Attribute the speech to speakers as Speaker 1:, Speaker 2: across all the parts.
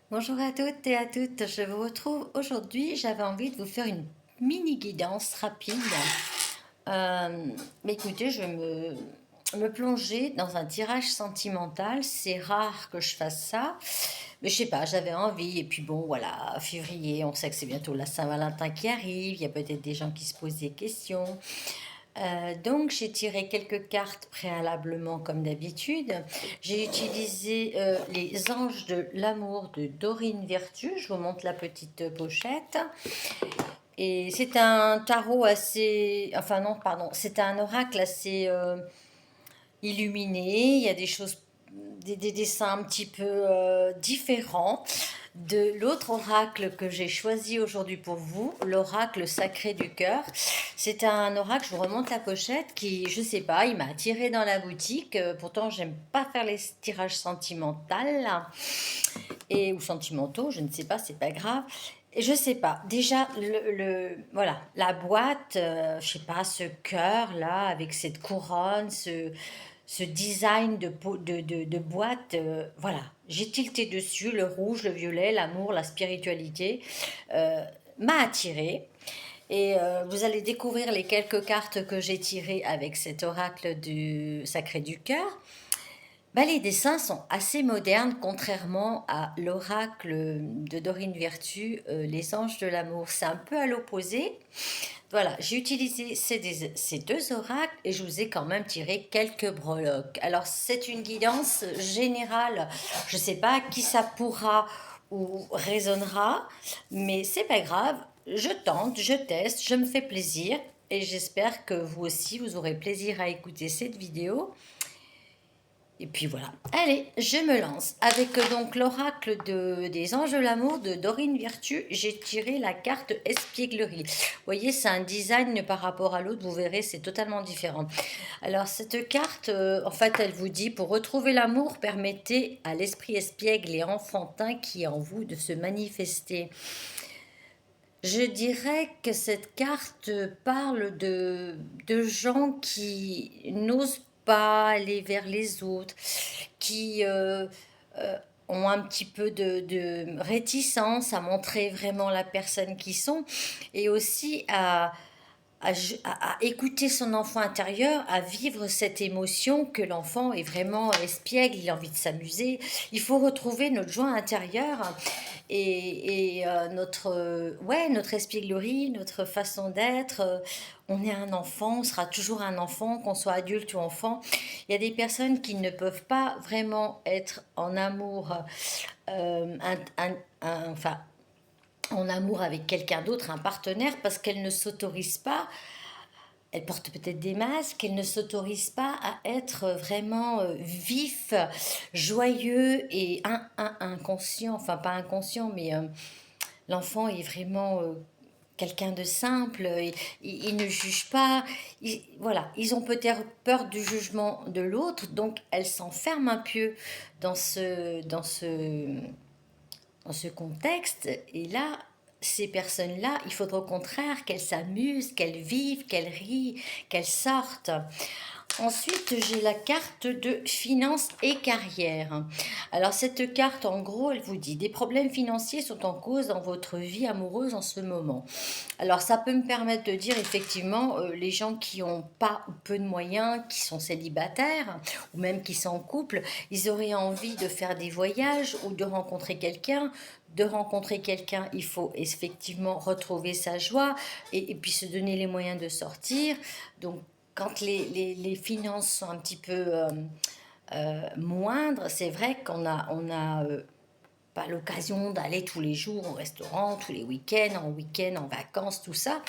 Speaker 1: Bonjour à toutes et à toutes, je vous retrouve aujourd'hui. J'avais envie de vous faire une mini guidance rapide. Mais écoutez, je vais me plonger dans un tirage sentimental. C'est rare que je fasse ça, mais je sais pas, j'avais envie. Et puis bon, voilà, février, on sait que c'est bientôt la Saint-Valentin qui arrive. Il y a peut-être des gens qui se posent des questions. Donc j'ai tiré quelques cartes préalablement comme d'habitude. J'ai utilisé les anges de l'amour de Dorine Virtue. Je vous montre la petite pochette. Et c'est un tarot assez... Enfin non, pardon. C'est un oracle assez illuminé. Il y a des choses, des dessins un petit peu différents de l'autre oracle que j'ai choisi aujourd'hui pour vous, l'oracle sacré du cœur. C'est un oracle, je vous remonte la pochette, qui, je sais pas, il m'a attiré dans la boutique. Pourtant, j'aime pas faire les tirages sentimentaux ou sentimentaux, je ne sais pas, c'est pas grave. Et je sais pas, déjà, voilà, la boîte, je sais pas, ce cœur là, avec cette couronne, ce design de boîte, voilà, j'ai tilté dessus, le rouge, le violet, l'amour, la spiritualité, euh, m'a attiré. Et vous allez découvrir les quelques cartes que j'ai tirées avec cet oracle du sacré du cœur. Bah, les dessins sont assez modernes, contrairement à l'oracle de Dorine Virtue, Les Anges de l'amour. C'est un peu à l'opposé. Voilà, j'ai utilisé ces deux oracles et je vous ai quand même tiré quelques breloques. Alors, c'est une guidance générale. Je ne sais pas à qui ça pourra ou résonnera, mais c'est pas grave. Je tente, je teste, je me fais plaisir et j'espère que vous aussi, vous aurez plaisir à écouter cette vidéo. Et puis voilà. Allez, je me lance. Avec donc l'oracle des anges de l'amour de Dorine Virtue, j'ai tiré la carte espièglerie. Vous voyez, c'est un design par rapport à l'autre, vous verrez, c'est totalement différent. Alors cette carte, en fait, elle vous dit, pour retrouver l'amour, permettez à l'esprit espiègle et enfantin qui est en vous de se manifester. Je dirais que cette carte parle de gens qui n'osent pas aller vers les autres, qui euh, ont un petit peu de réticence à montrer vraiment la personne qu'ils sont et aussi à écouter son enfant intérieur, à vivre cette émotion que l'enfant est vraiment espiègle, il a envie de s'amuser. Il faut retrouver notre joie intérieure et notre espièglerie, notre façon d'être. On est un enfant, on sera toujours un enfant, qu'on soit adulte ou enfant. Il y a des personnes qui ne peuvent pas vraiment être en amour, enfin, en amour avec quelqu'un d'autre, un partenaire, parce qu'elles ne s'autorisent pas, elles portent peut-être des masques, elles ne s'autorisent pas à être vraiment vif, joyeux et inconscient, enfin pas inconscient, mais l'enfant est vraiment quelqu'un de simple, il ne juge pas, voilà, ils ont peut-être peur du jugement de l'autre, donc elles s'enferment un peu dans ce contexte. Et là, ces personnes-là, il faudra au contraire qu'elles s'amusent, qu'elles vivent, qu'elles rient, qu'elles sortent. Ensuite, j'ai la carte de finances et carrière. Alors, cette carte, en gros, elle vous dit, des problèmes financiers sont en cause dans votre vie amoureuse en ce moment. Alors, ça peut me permettre de dire, effectivement, les gens qui ont pas ou peu de moyens, qui sont célibataires, ou même qui sont en couple, ils auraient envie de faire des voyages ou de rencontrer quelqu'un. De rencontrer quelqu'un, il faut effectivement retrouver sa joie et puis se donner les moyens de sortir. Donc, quand les finances sont un petit peu moindres, c'est vrai qu'on a pas l'occasion d'aller tous les jours au restaurant, tous les week-ends, en vacances, tout ça.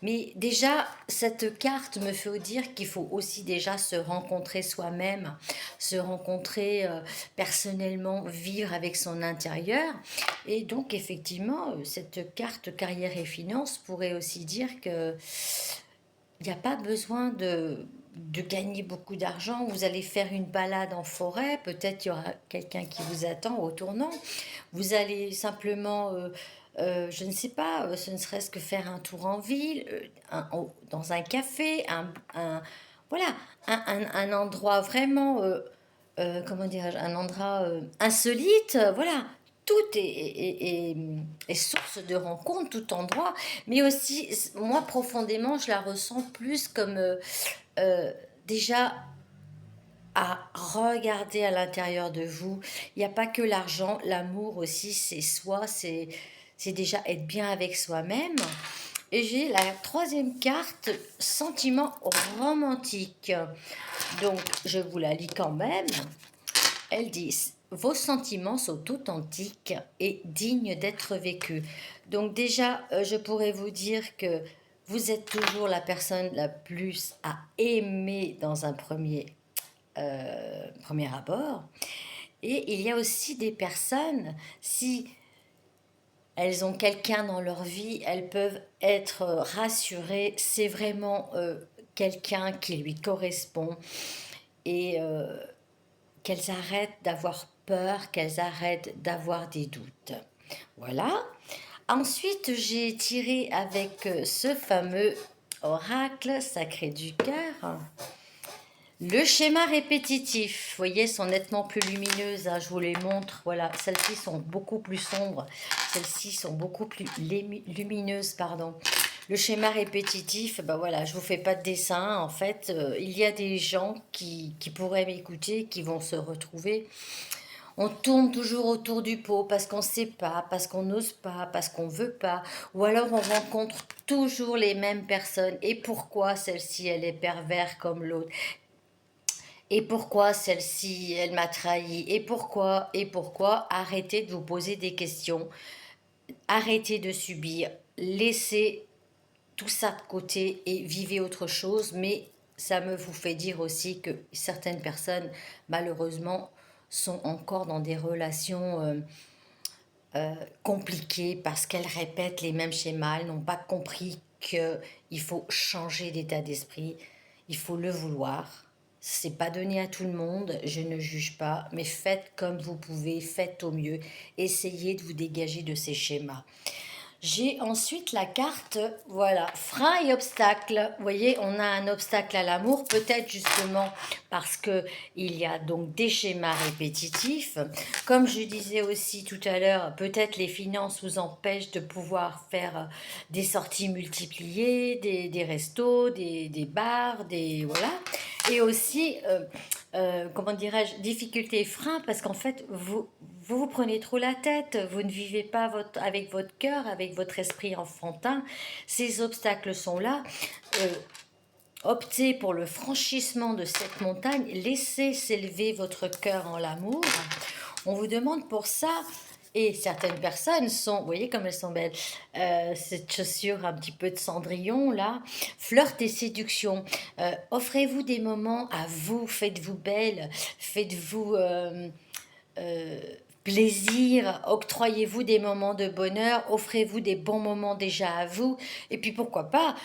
Speaker 1: Mais déjà, cette carte me fait dire qu'il faut aussi déjà se rencontrer soi-même, se rencontrer personnellement, vivre avec son intérieur. Et donc, effectivement, cette carte carrière et finances pourrait aussi dire que il n'y a pas besoin de gagner beaucoup d'argent. Vous allez faire une balade en forêt, peut-être il y aura quelqu'un qui vous attend au tournant. Vous allez simplement, je ne sais pas, ce ne serait-ce que faire un tour en ville, dans un café, voilà, un endroit vraiment, comment dirais-je, un endroit insolite, voilà. tout est source de rencontre, tout endroit, mais aussi, moi profondément, je la ressens plus comme euh, déjà à regarder à l'intérieur de vous. Il n'y a pas que l'argent, l'amour aussi, c'est soi, c'est déjà être bien avec soi-même. Et j'ai la troisième carte, sentiment romantique. Donc, je vous la lis quand même. Elle dit, vos sentiments sont authentiques et dignes d'être vécus. Donc déjà, je pourrais vous dire que vous êtes toujours la personne la plus à aimer dans un premier abord. Et il y a aussi des personnes, si elles ont quelqu'un dans leur vie, elles peuvent être rassurées, c'est vraiment quelqu'un qui lui correspond et qu'elles arrêtent d'avoir peur, qu'elles arrêtent d'avoir des doutes. Voilà. Ensuite, j'ai tiré avec ce fameux oracle sacré du cœur. Le schéma répétitif, vous voyez, sont nettement plus lumineuses, hein, je vous les montre. Voilà, celles-ci sont beaucoup plus sombres, celles-ci sont beaucoup plus lumineuses, pardon. Le schéma répétitif, ben voilà, je vous fais pas de dessin. En fait, il y a des gens qui pourraient m'écouter, qui vont se retrouver. On tourne toujours autour du pot parce qu'on ne sait pas, parce qu'on n'ose pas, parce qu'on ne veut pas. Ou alors on rencontre toujours les mêmes personnes. Et pourquoi celle-ci, elle est pervers comme l'autre? Et pourquoi celle-ci, elle m'a trahi? Et pourquoi? Arrêtez de vous poser des questions. Arrêtez de subir. Laissez tout ça de côté et vivez autre chose. Mais ça me vous fait dire aussi que certaines personnes, malheureusement, sont encore dans des relations compliquées parce qu'elles répètent les mêmes schémas. Elles n'ont pas compris qu'il faut changer d'état d'esprit. Il faut le vouloir. C'est pas donné à tout le monde, je ne juge pas, mais faites comme vous pouvez, faites au mieux, essayez de vous dégager de ces schémas. J'ai ensuite la carte, voilà, frein et obstacle. Vous voyez, on a un obstacle à l'amour, peut-être justement parce que il y a donc des schémas répétitifs. Comme je disais aussi tout à l'heure, peut-être les finances vous empêchent de pouvoir faire des sorties multipliées, des restos, des bars, des voilà. Et aussi, comment dirais-je, difficulté et frein, parce qu'en fait, vous prenez trop la tête, vous ne vivez pas avec votre cœur, avec votre esprit enfantin. Ces obstacles sont là. Euh, Optez pour le franchissement de cette montagne, laissez s'élever votre cœur en l'amour. On vous demande pour ça, et certaines personnes sont, vous voyez comme elles sont belles, cette chaussure un petit peu de cendrillon là, flirt et séduction. Offrez-vous des moments à vous, faites-vous belle, faites-vous euh, plaisir, octroyez-vous des moments de bonheur, offrez-vous des bons moments déjà à vous, et puis pourquoi pas,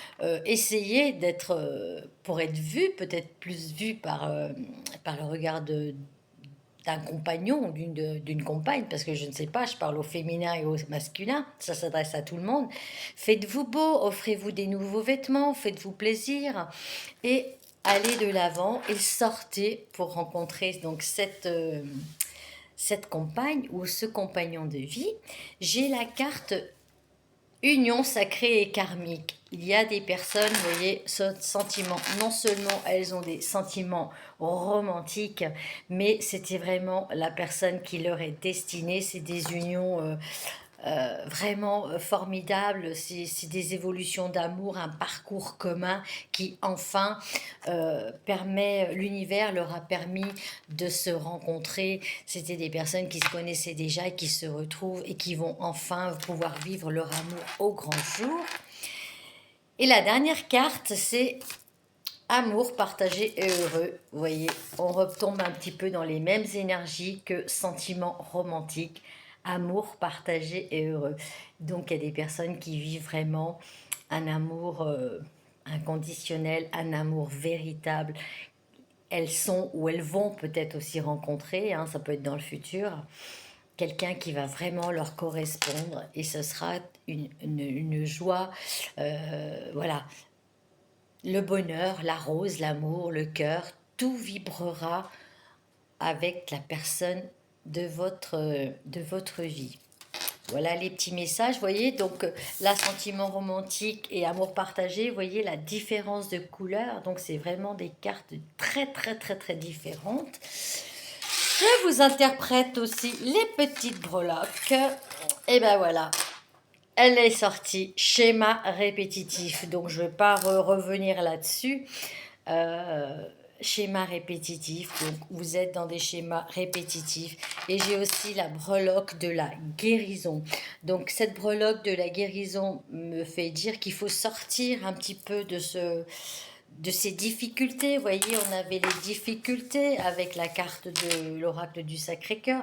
Speaker 1: essayez d'être, pour être vu, peut-être plus vu par le regard d'un compagnon ou d'une compagne, parce que je ne sais pas, je parle au féminin et au masculin, ça s'adresse à tout le monde. Faites-vous beau, offrez-vous des nouveaux vêtements, faites-vous plaisir, et allez de l'avant et sortez pour rencontrer donc cette compagne ou ce compagnon de vie. J'ai la carte union sacrée et karmique. Il y a des personnes, vous voyez, ce sentiment, non seulement elles ont des sentiments romantiques, mais c'était vraiment la personne qui leur est destinée. C'est des unions vraiment formidable. C'est des évolutions d'amour, un parcours commun qui enfin permet, l'univers leur a permis de se rencontrer. C'était des personnes qui se connaissaient déjà et qui se retrouvent et qui vont enfin pouvoir vivre leur amour au grand jour. Et la dernière carte, c'est amour partagé et heureux. Vous voyez, on retombe un petit peu dans les mêmes énergies que sentiments romantiques. Amour partagé et heureux. Donc, il y a des personnes qui vivent vraiment un amour inconditionnel, un amour véritable. Elles sont ou elles vont peut-être aussi rencontrer, hein, ça peut être dans le futur, quelqu'un qui va vraiment leur correspondre et ce sera une joie. Voilà, le bonheur, la rose, l'amour, le cœur, tout vibrera avec la personne de votre vie. Voilà les petits messages, vous voyez, donc là, sentiment romantique et amour partagé, vous voyez la différence de couleur, donc c'est vraiment des cartes très très très très différentes. Je vous interprète aussi les petites breloques, et ben voilà, elle est sortie, schéma répétitif, donc je ne vais pas revenir là-dessus. Schéma répétitif, donc vous êtes dans des schémas répétitifs. Et j'ai aussi la breloque de la guérison. Donc cette breloque de la guérison me fait dire qu'il faut sortir un petit peu de ces difficultés. Vous voyez, on avait les difficultés avec la carte de l'oracle du Sacré-Cœur.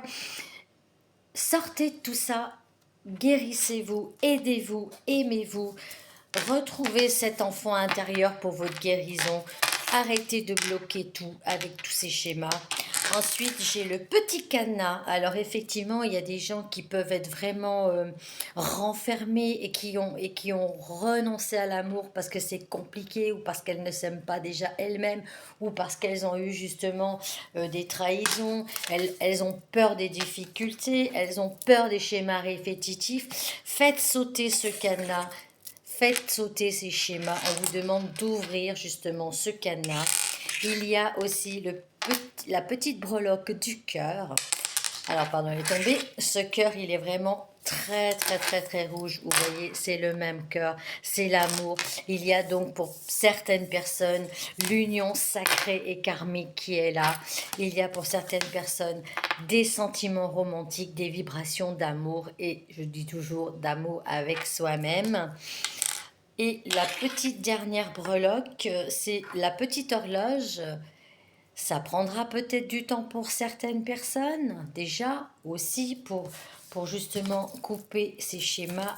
Speaker 1: Sortez de tout ça, guérissez-vous, aidez-vous, aimez-vous, retrouvez cet enfant intérieur pour votre guérison. Arrêtez de bloquer tout avec tous ces schémas. Ensuite, j'ai le petit cadenas. Alors effectivement, il y a des gens qui peuvent être vraiment renfermés et qui ont renoncé à l'amour parce que c'est compliqué ou parce qu'elles ne s'aiment pas déjà elles-mêmes ou parce qu'elles ont eu justement des trahisons. Elles ont peur des difficultés, elles ont peur des schémas répétitifs. Faites sauter ce cadenas. Faites sauter ces schémas. On vous demande d'ouvrir justement ce cadenas. Il y a aussi la petite breloque du cœur. Alors, pardon, elle est tombée. Ce cœur, il est vraiment très, très, très, très rouge. Vous voyez, c'est le même cœur. C'est l'amour. Il y a donc pour certaines personnes l'union sacrée et karmique qui est là. Il y a pour certaines personnes des sentiments romantiques, des vibrations d'amour. Et je dis toujours d'amour avec soi-même. Et la petite dernière breloque, c'est la petite horloge. Ça prendra peut-être du temps pour certaines personnes, déjà, aussi pour justement couper ces schémas,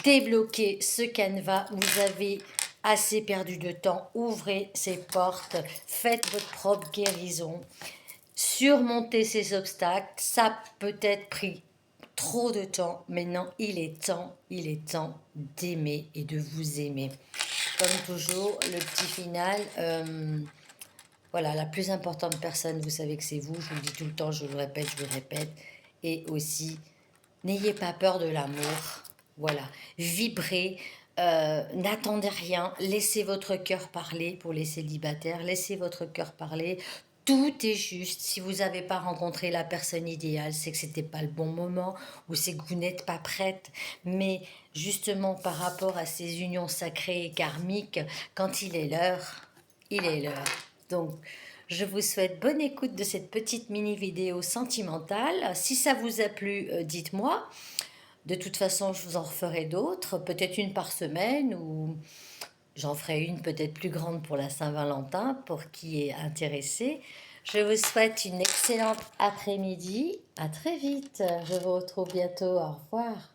Speaker 1: débloquer ce canevas. Vous avez assez perdu de temps, ouvrez ces portes, faites votre propre guérison, surmontez ces obstacles. Ça peut être pris trop de temps. Maintenant, il est temps d'aimer et de vous aimer. Comme toujours, le petit final, voilà, la plus importante personne, vous savez que c'est vous, je vous le dis tout le temps, je vous le répète, et aussi, n'ayez pas peur de l'amour, voilà, vibrez, n'attendez rien, laissez votre cœur parler pour les célibataires, laissez votre cœur parler. Tout est juste. Si vous n'avez pas rencontré la personne idéale, c'est que c'était pas le bon moment ou c'est que vous n'êtes pas prête. Mais justement, par rapport à ces unions sacrées et karmiques, quand il est l'heure, il est l'heure. Donc, je vous souhaite bonne écoute de cette petite mini vidéo sentimentale. Si ça vous a plu, dites-moi. De toute façon, je vous en referai d'autres, peut-être une par semaine ou j'en ferai une peut-être plus grande pour la Saint-Valentin, pour qui est intéressé. Je vous souhaite une excellente après-midi. À très vite. Je vous retrouve bientôt. Au revoir.